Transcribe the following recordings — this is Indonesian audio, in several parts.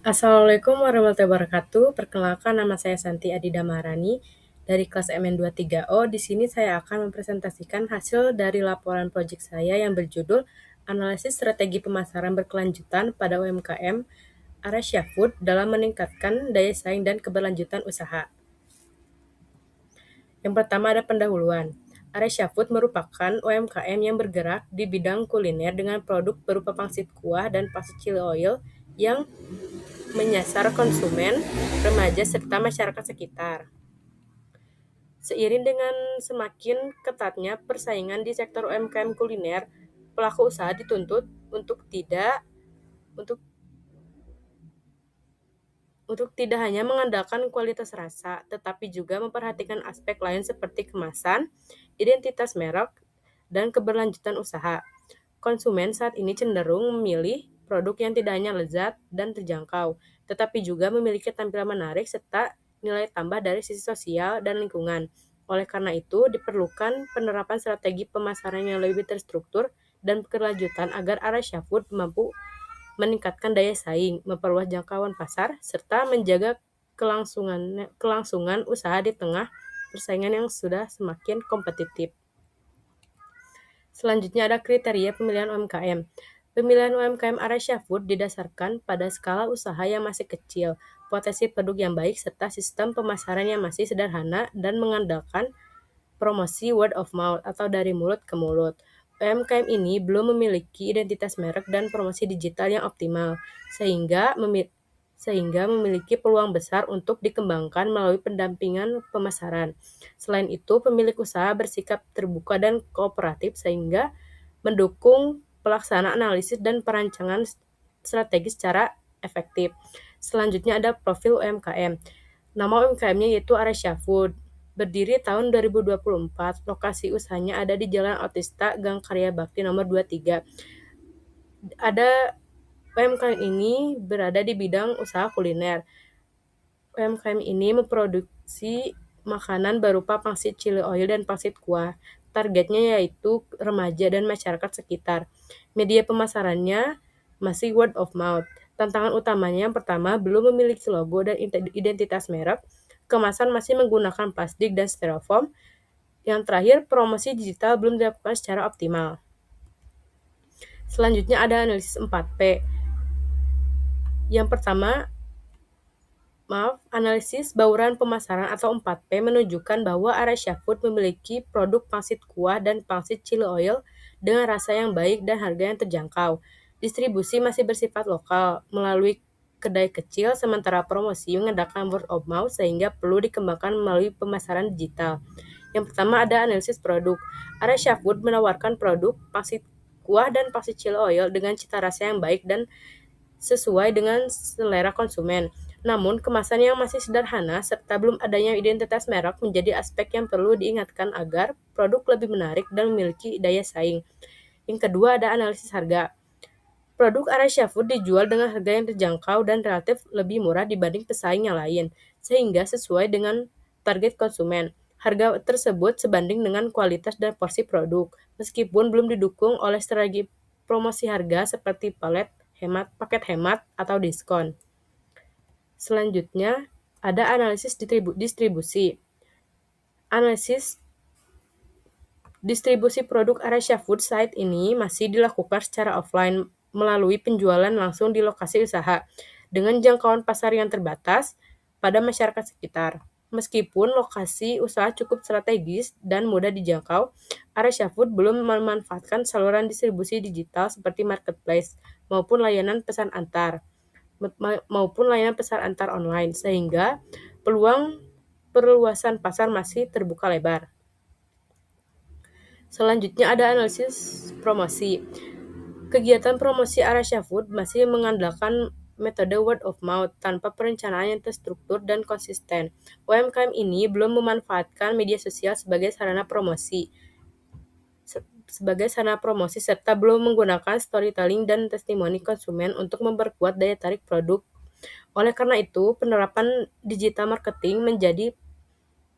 Assalamualaikum warahmatullahi wabarakatuh. Perkenalkan nama saya Santi Adida Maharani dari kelas MN23O. Di sini saya akan mempresentasikan hasil dari laporan proyek saya yang berjudul Analisis Strategi Pemasaran Berkelanjutan pada UMKM Aresya Food dalam meningkatkan daya saing dan keberlanjutan usaha. Yang pertama ada pendahuluan. Aresya Food merupakan UMKM yang bergerak di bidang kuliner dengan produk berupa pangsit kuah dan pangsit chili oil yang menyasar konsumen, remaja, serta masyarakat sekitar. Seiring dengan semakin ketatnya persaingan di sektor UMKM kuliner, pelaku usaha dituntut untuk tidak hanya mengandalkan kualitas rasa, tetapi juga memperhatikan aspek lain seperti kemasan, identitas merek, dan keberlanjutan usaha. Konsumen saat ini cenderung memilih produk yang tidak hanya lezat dan terjangkau, tetapi juga memiliki tampilan menarik serta nilai tambah dari sisi sosial dan lingkungan. Oleh karena itu, diperlukan penerapan strategi pemasaran yang lebih terstruktur dan berkelanjutan agar Aresya Food mampu meningkatkan daya saing, memperluas jangkauan pasar, serta menjaga kelangsungan usaha di tengah persaingan yang sudah semakin kompetitif. Selanjutnya ada kriteria pemilihan UMKM. Pemilihan UMKM Aresya Food didasarkan pada skala usaha yang masih kecil, potensi produk yang baik, serta sistem pemasaran yang masih sederhana dan mengandalkan promosi word of mouth atau dari mulut ke mulut. UMKM ini belum memiliki identitas merek dan promosi digital yang optimal, sehingga memiliki peluang besar untuk dikembangkan melalui pendampingan pemasaran. Selain itu, pemilik usaha bersikap terbuka dan kooperatif sehingga mendukung pelaksanaan analisis dan perancangan strategi secara efektif. Selanjutnya ada profil UMKM. Nama UMKM-nya yaitu Aresya Food. Berdiri tahun 2024, lokasi usahanya ada di Jalan Autista, Gang Karya Bakti nomor 23. UMKM ini berada di bidang usaha kuliner. UMKM ini memproduksi makanan berupa pangsit chili oil dan pangsit kuah. Targetnya yaitu remaja dan masyarakat sekitar. Media pemasarannya masih word of mouth. Tantangan utamanya yang pertama, belum memiliki logo dan identitas merek. Kemasan masih menggunakan plastik dan styrofoam. Yang terakhir, promosi digital belum dilakukan secara optimal. Selanjutnya ada analisis 4P. Yang pertama, analisis bauran pemasaran atau 4P menunjukkan bahwa Aresya Food memiliki produk pangsit kuah dan pangsit chili oil dengan rasa yang baik dan harga yang terjangkau. Distribusi masih bersifat lokal melalui kedai kecil, sementara promosi mengandalkan word of mouth sehingga perlu dikembangkan melalui pemasaran digital. Yang pertama ada analisis produk. Aresya Food menawarkan produk pangsit kuah dan pangsit chili oil dengan cita rasa yang baik dan sesuai dengan selera konsumen. Namun, kemasan yang masih sederhana serta belum adanya identitas merek menjadi aspek yang perlu diingatkan agar produk lebih menarik dan memiliki daya saing. Yang kedua ada analisis harga. Produk Aresya Food dijual dengan harga yang terjangkau dan relatif lebih murah dibanding pesaing yang lain, sehingga sesuai dengan target konsumen. Harga tersebut sebanding dengan kualitas dan porsi produk, meskipun belum didukung oleh strategi promosi harga seperti paket hemat, atau diskon. Selanjutnya, ada analisis distribusi. Analisis distribusi produk Aresya Food saat ini masih dilakukan secara offline melalui penjualan langsung di lokasi usaha dengan jangkauan pasar yang terbatas pada masyarakat sekitar. Meskipun lokasi usaha cukup strategis dan mudah dijangkau, Aresya Food belum memanfaatkan saluran distribusi digital seperti marketplace maupun layanan pesan antar online, sehingga peluang perluasan pasar masih terbuka lebar. Selanjutnya ada analisis promosi. Kegiatan promosi Aresya Food masih mengandalkan metode word of mouth tanpa perencanaan yang terstruktur dan konsisten. UMKM ini belum memanfaatkan media sosial sebagai sarana promosi serta belum menggunakan storytelling dan testimoni konsumen untuk memperkuat daya tarik produk. Oleh karena itu, penerapan digital marketing menjadi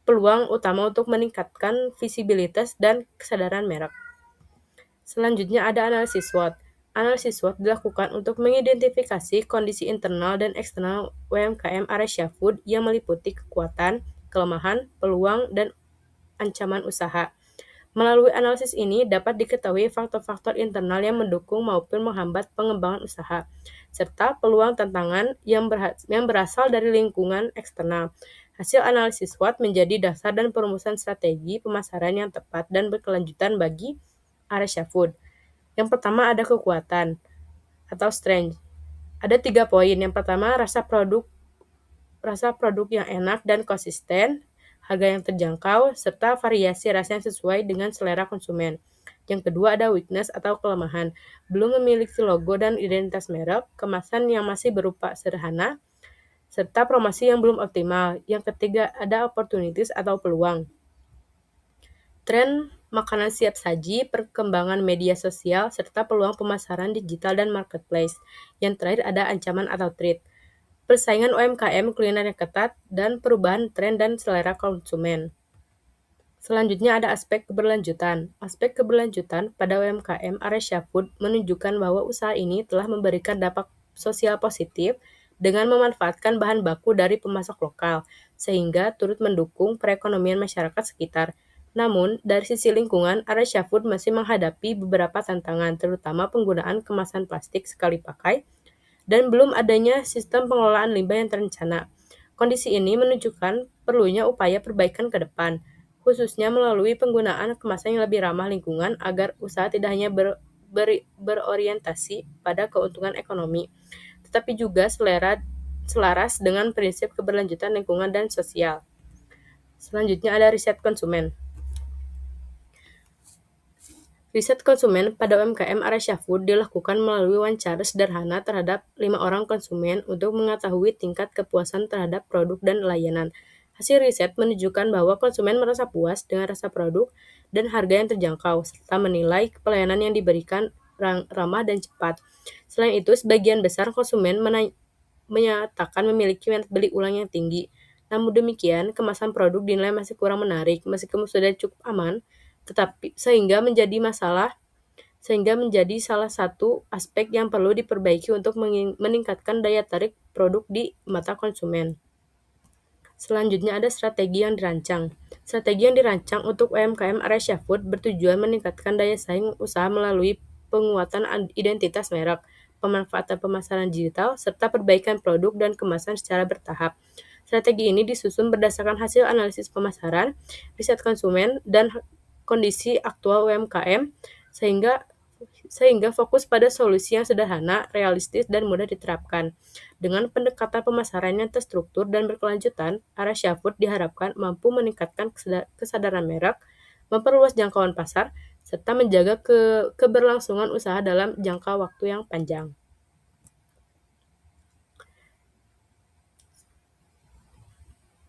peluang utama untuk meningkatkan visibilitas dan kesadaran merek. Selanjutnya ada analisis SWOT. Analisis SWOT dilakukan untuk mengidentifikasi kondisi internal dan eksternal UMKM Aresya Food yang meliputi kekuatan, kelemahan, peluang, dan ancaman usaha. Melalui analisis ini dapat diketahui faktor-faktor internal yang mendukung maupun menghambat pengembangan usaha, serta peluang tantangan yang berasal dari lingkungan eksternal. Hasil analisis SWOT menjadi dasar dan perumusan strategi pemasaran yang tepat dan berkelanjutan bagi Aresya Food. Yang pertama ada kekuatan atau strength. Ada 3 poin. Yang pertama, rasa produk yang enak dan konsisten, harga yang terjangkau, serta variasi rasa yang sesuai dengan selera konsumen. Yang kedua ada weakness atau kelemahan, belum memiliki logo dan identitas merek, kemasan yang masih berupa sederhana, serta promosi yang belum optimal. Yang ketiga ada opportunities atau peluang. Tren makanan siap saji, perkembangan media sosial, serta peluang pemasaran digital dan marketplace. Yang terakhir ada ancaman atau threat. Persaingan UMKM kuliner yang ketat, dan perubahan tren dan selera konsumen. Selanjutnya ada aspek keberlanjutan. Aspek keberlanjutan pada UMKM Aresya Food menunjukkan bahwa usaha ini telah memberikan dampak sosial positif dengan memanfaatkan bahan baku dari pemasok lokal, sehingga turut mendukung perekonomian masyarakat sekitar. Namun, dari sisi lingkungan, Aresya Food masih menghadapi beberapa tantangan, terutama penggunaan kemasan plastik sekali pakai, dan belum adanya sistem pengelolaan limbah yang terencana. Kondisi ini menunjukkan perlunya upaya perbaikan ke depan, khususnya melalui penggunaan kemasan yang lebih ramah lingkungan agar usaha tidak hanya berorientasi pada keuntungan ekonomi, tetapi juga selaras dengan prinsip keberlanjutan lingkungan dan sosial. Selanjutnya ada riset konsumen. Riset konsumen pada UMKM Aresya Food dilakukan melalui wawancara sederhana terhadap 5 orang konsumen untuk mengetahui tingkat kepuasan terhadap produk dan layanan. Hasil riset menunjukkan bahwa konsumen merasa puas dengan rasa produk dan harga yang terjangkau, serta menilai pelayanan yang diberikan ramah dan cepat. Selain itu, sebagian besar konsumen menyatakan memiliki minat beli ulang yang tinggi. Namun demikian, kemasan produk dinilai masih kurang menarik, meskipun sudah cukup aman, tetapi sehingga menjadi salah satu aspek yang perlu diperbaiki untuk meningkatkan daya tarik produk di mata konsumen. Selanjutnya ada strategi yang dirancang. Strategi yang dirancang untuk UMKM Aresya Food bertujuan meningkatkan daya saing usaha melalui penguatan identitas merek, pemanfaatan pemasaran digital, serta perbaikan produk dan kemasan secara bertahap. Strategi ini disusun berdasarkan hasil analisis pemasaran, riset konsumen, dan kondisi aktual UMKM, sehingga fokus pada solusi yang sederhana, realistis, dan mudah diterapkan. Dengan pendekatan pemasaran yang terstruktur dan berkelanjutan, Aresya Food diharapkan mampu meningkatkan kesadaran merek, memperluas jangkauan pasar, serta menjaga keberlangsungan usaha dalam jangka waktu yang panjang.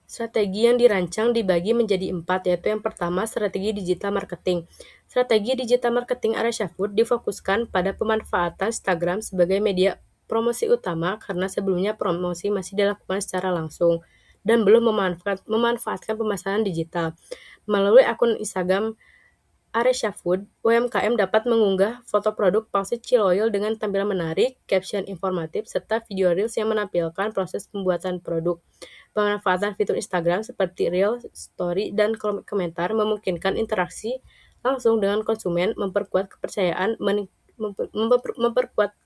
Strategi yang dirancang dibagi menjadi 4, yaitu yang pertama, strategi digital marketing. Strategi digital marketing Aresya Food difokuskan pada pemanfaatan Instagram sebagai media promosi utama karena sebelumnya promosi masih dilakukan secara langsung dan belum memanfaatkan pemasaran digital. Melalui akun Instagram Aresya Food, UMKM dapat mengunggah foto produk pangsit Chiloil dengan tampilan menarik, caption informatif, serta video reels yang menampilkan proses pembuatan produk. Pemanfaatan fitur Instagram seperti Reel, Story, dan komentar memungkinkan interaksi langsung dengan konsumen, memperkuat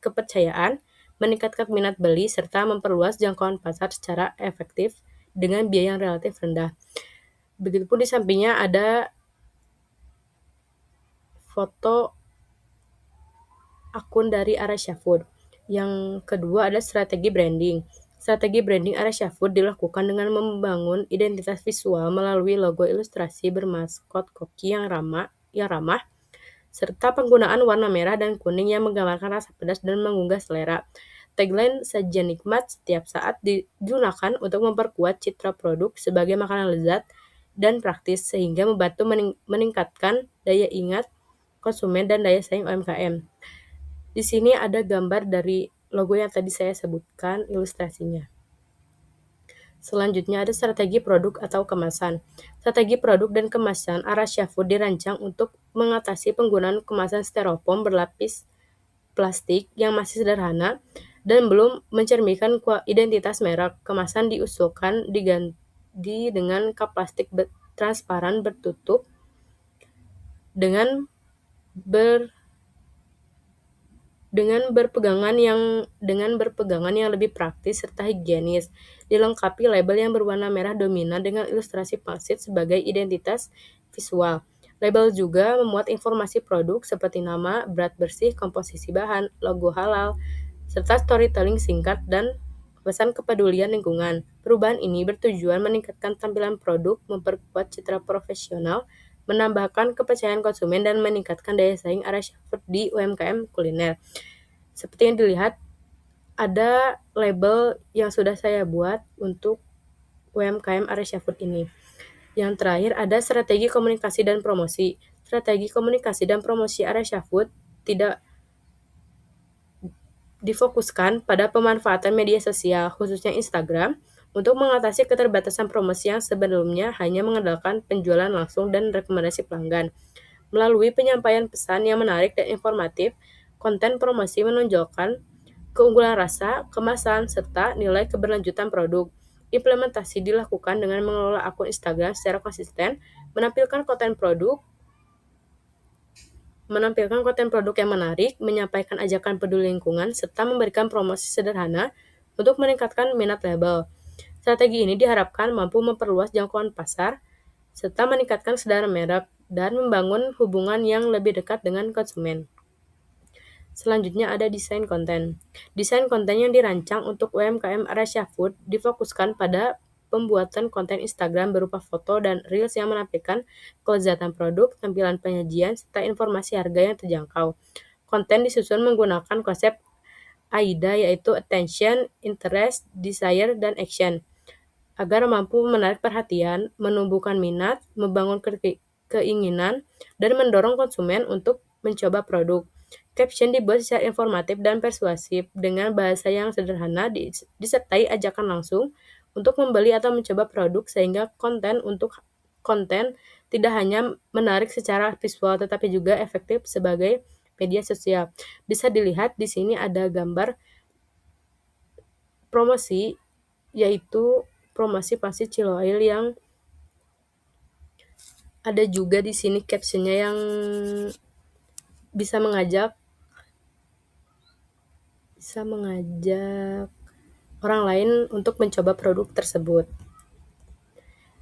kepercayaan, meningkatkan minat beli, serta memperluas jangkauan pasar secara efektif dengan biaya yang relatif rendah. Begitupun di sampingnya ada foto akun dari Aresya Food. Yang kedua ada strategi branding. Strategi branding Aresya Food dilakukan dengan membangun identitas visual melalui logo ilustrasi bermaskot koki yang ramah, serta penggunaan warna merah dan kuning yang menggambarkan rasa pedas dan menggugah selera. Tagline "Sajian nikmat setiap saat" digunakan untuk memperkuat citra produk sebagai makanan lezat dan praktis, sehingga membantu meningkatkan daya ingat konsumen dan daya saing UMKM. Di sini ada gambar dari logo yang tadi saya sebutkan ilustrasinya. Selanjutnya ada strategi produk atau kemasan. Strategi produk dan kemasan Aresya Food dirancang untuk mengatasi penggunaan kemasan styrofoam berlapis plastik yang masih sederhana dan belum mencerminkan identitas merek. Kemasan diusulkan diganti dengan kap plastik transparan bertutup dengan berpegangan yang lebih praktis serta higienis, dilengkapi label yang berwarna merah dominan dengan ilustrasi pangsit sebagai identitas visual. Label juga memuat informasi produk seperti nama, berat bersih, komposisi bahan, logo halal, serta storytelling singkat dan pesan kepedulian lingkungan. Perubahan ini bertujuan meningkatkan tampilan produk, memperkuat citra profesional, menambahkan kepercayaan konsumen, dan meningkatkan daya saing Arasia Food di UMKM kuliner. Seperti yang dilihat, ada label yang sudah saya buat untuk UMKM Arasia Food ini. Yang terakhir ada strategi komunikasi dan promosi. Strategi komunikasi dan promosi Arasia Food tidak difokuskan pada pemanfaatan media sosial, khususnya Instagram, untuk mengatasi keterbatasan promosi yang sebelumnya hanya mengandalkan penjualan langsung dan rekomendasi pelanggan. Melalui penyampaian pesan yang menarik dan informatif, konten promosi menonjolkan keunggulan rasa, kemasan, serta nilai keberlanjutan produk. Implementasi dilakukan dengan mengelola akun Instagram secara konsisten, menampilkan konten produk yang menarik, menyampaikan ajakan peduli lingkungan, serta memberikan promosi sederhana untuk meningkatkan minat label. Strategi ini diharapkan mampu memperluas jangkauan pasar, serta meningkatkan kesadaran merek, dan membangun hubungan yang lebih dekat dengan konsumen. Selanjutnya ada desain konten. Desain konten yang dirancang untuk UMKM Arasia Food difokuskan pada pembuatan konten Instagram berupa foto dan reels yang menampilkan kelezatan produk, tampilan penyajian, serta informasi harga yang terjangkau. Konten disusun menggunakan konsep AIDA, yaitu Attention, Interest, Desire, dan Action, agar mampu menarik perhatian, menumbuhkan minat, membangun keinginan, dan mendorong konsumen untuk mencoba produk. Caption dibuat secara informatif dan persuasif dengan bahasa yang sederhana disertai ajakan langsung untuk membeli atau mencoba produk, sehingga konten tidak hanya menarik secara visual tetapi juga efektif sebagai media sosial. Bisa dilihat di sini ada gambar promosi, yaitu promosi pangsit Ciloil, yang ada juga di sini captionnya yang bisa mengajak orang lain untuk mencoba produk tersebut.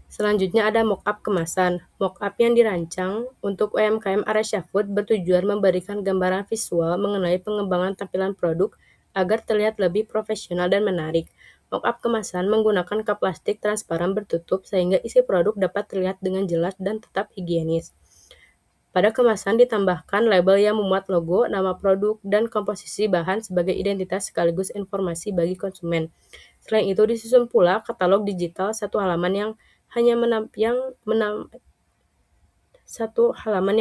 Selanjutnya ada mock-up kemasan. Mock-up yang dirancang untuk UMKM Arasia Food bertujuan memberikan gambaran visual mengenai pengembangan tampilan produk agar terlihat lebih profesional dan menarik. Mock-up kemasan menggunakan kap plastik transparan bertutup sehingga isi produk dapat terlihat dengan jelas dan tetap higienis. Pada kemasan ditambahkan label yang memuat logo, nama produk, dan komposisi bahan sebagai identitas sekaligus informasi bagi konsumen. Selain itu disusun pula katalog digital satu halaman yang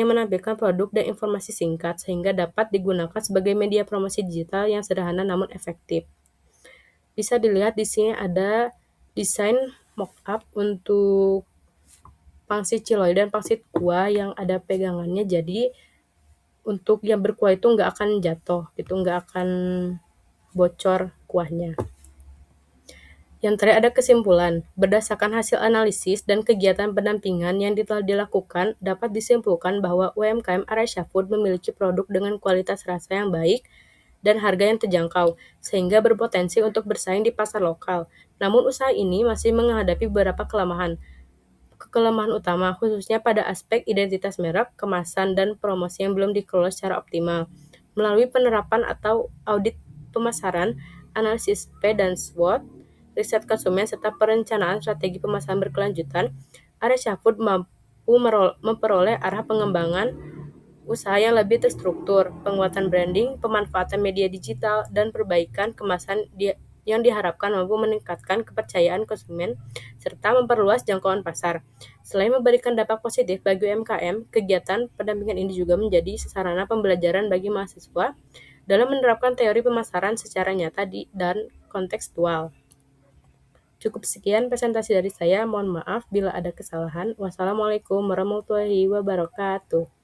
menampilkan produk dan informasi singkat sehingga dapat digunakan sebagai media promosi digital yang sederhana namun efektif. Bisa dilihat di sini ada desain mock-up untuk pangsit Ciloil dan pangsit kuah yang ada pegangannya, jadi untuk yang berkuah itu nggak akan jatuh, itu nggak akan bocor kuahnya. Yang terakhir ada kesimpulan. Berdasarkan hasil analisis dan kegiatan pendampingan yang telah dilakukan, dapat disimpulkan bahwa UMKM Arasia Food memiliki produk dengan kualitas rasa yang baik dan harga yang terjangkau, sehingga berpotensi untuk bersaing di pasar lokal. Namun usaha ini masih menghadapi beberapa kelemahan utama, khususnya pada aspek identitas merek, kemasan, dan promosi yang belum dikelola secara optimal. Melalui penerapan atau audit pemasaran, analisis P dan SWOT, riset konsumen, serta perencanaan strategi pemasaran berkelanjutan, Arasia Food mampu memperoleh arah pengembangan usaha yang lebih terstruktur, penguatan branding, pemanfaatan media digital, dan perbaikan kemasan yang diharapkan mampu meningkatkan kepercayaan konsumen serta memperluas jangkauan pasar. Selain memberikan dampak positif bagi UMKM, kegiatan pendampingan ini juga menjadi sarana pembelajaran bagi mahasiswa dalam menerapkan teori pemasaran secara nyata dan kontekstual. Cukup sekian presentasi dari saya, mohon maaf bila ada kesalahan. Wassalamualaikum warahmatullahi wabarakatuh.